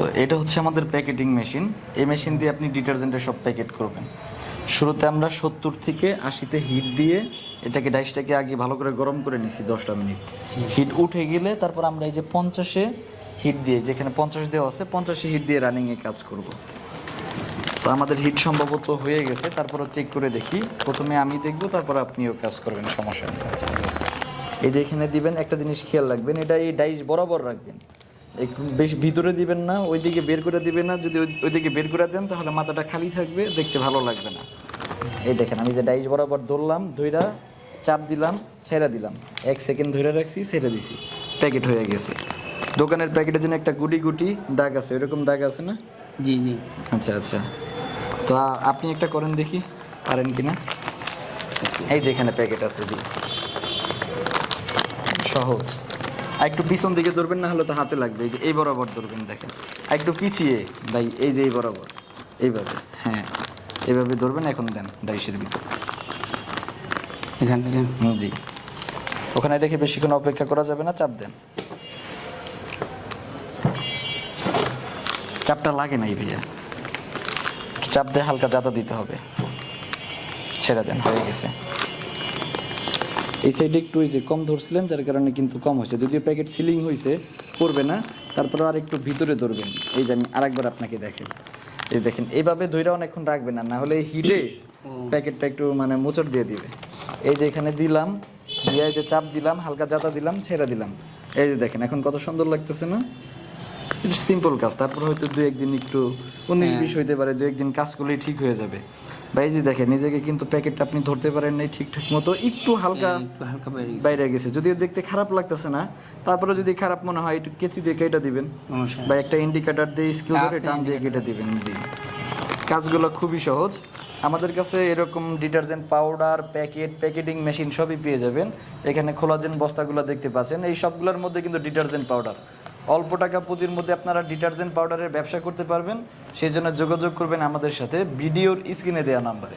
তো এটা হচ্ছে আমাদের প্যাকেটিং মেশিন। এই মেশিন দিয়ে আপনি ডিটারজেন্টের সব প্যাকেট করবেন। শুরুতে আমরা 70 থেকে 80-তে হিট দিয়ে এটাকে ডাইসটাকে আগে ভালো করে গরম করে নিছি 10টা মিনিট। হিট উঠে গেলে তারপর আমরা এই যে 50-এ হিট দিয়ে, যেখানে 50 দেওয়া আছে 50-এ হিট দিয়ে রানিংয়ে কাজ করব। তো আমাদের হিট সম্ভবত হয়ে গেছে, তারপরে চেক করে দেখি। প্রথমে আমি দেখব, তারপর আপনিও কাজ করবেন, সমস্যা নেই। এই যে এখানে দিবেন, একটা জিনিস খেয়াল রাখবেন, এটা এই ডাইস বরাবর রাখবেন, একটু বেশ ভিতরে দিবেন না, ওইদিকে বের করে দিবেন না। যদি ওইদিকে বের করে দেন তাহলে মাথাটা খালি থাকবে, দেখতে ভালো লাগবে না। এই দেখেন আমি যে ডাইস বরাবর ধরলাম, ধইরা চাপ দিলাম, ছেড়ে দিলাম, 1 সেকেন্ড ধরে রাখছি, ছেড়ে দিছি, প্যাকেট হয়ে গেছে। দোকানের প্যাকেটের জন্য একটা গুটি গুটি দাগ আছে, এরকম দাগ আছে না? জি জি। আচ্ছা আচ্ছা, তো আপনি একটা করেন দেখি পারেন কিনা। এই যে এখানে প্যাকেট আছে, জি সহজ। আর একটু পিছন দিকে ধরবেন, না হলে তো হাতে লাগবে। এই যে এই বরাবর ধরবেন, দেখেন আর একটু পিছিয়ে ভাই, এই যে এই বরাবর, এইভাবে, হ্যাঁ এইভাবে ধরবেন। এখন দেন ডাইসের ভিতর, এখান থেকে। জি। ওখানে রেখে বেশিক্ষণ অপেক্ষা করা যাবে না, চাপ দেন। চাপটা লাগে নাই ভাইয়া, চাপ দিয়ে হালকা জাতা দিতে হবে, ছেড়ে দেন, হয়ে গেছে। এই সাইডে একটু ওই যে কম ধরছিলেন, যার কারণে কিন্তু কম হয়েছে। যদিও প্যাকেট সিলিং হয়েছে, পড়বে না, তারপরে আর একটু ভিতরে ধরবেন। এই যে আমি আরেকবার আপনাকে দেখেন, এই দেখেন এইভাবে ধইরা অনেকক্ষণ রাখবেন না, না হলে হিটে প্যাকেটটা একটু মানে মোচড় দিয়ে দিবে। এই যে এখানে দিলাম, দিয়ে এই যে চাপ দিলাম, হালকা জাতা দিলাম, ছেড়ে দিলাম। এই যে দেখেন এখন কত সুন্দর লাগতেছে না? এটা সিম্পল কাজ। তারপর হয়তো 2-1 দিন একটু 19-20 হইতে পারে, 2-1 দিন কাজ করলেই ঠিক হয়ে যাবে। ভাই যে দেখেন নিজেকে কিন্তু প্যাকেটটা আপনি ধরতে পারেন নাই ঠিকঠাক মতো, একটু হালকা হালকা বাইরে গেছে। যদিও দেখতে খারাপ লাগতেছে না, তারপরে যদি খারাপ মনে হয় একটু কেচি দিয়ে কেটে দিবেন, বা একটা ইন্ডিকেটর দিয়ে স্কেল ধরে টান দিয়ে কেটে দিবেন। জি, কাজগুলো খুবই সহজ। আমাদের কাছে এরকম detergent powder, packet, packeting machine সবই পেয়ে যাবেন। এখানে খোলাজেন বস্তাগুলো দেখতে পাচ্ছেন, এই সবগুলোর মধ্যে কিন্তু ডিটারজেন্ট পাউডার। অল্প টাকা পুঁজির মধ্যে আপনারা ডিটারজেন্ট পাউডারের ব্যবসা করতে পারবেন। সেই জন্য যোগাযোগ করবেন আমাদের সাথে ভিডিওর স্ক্রিনে দেওয়া নাম্বারে।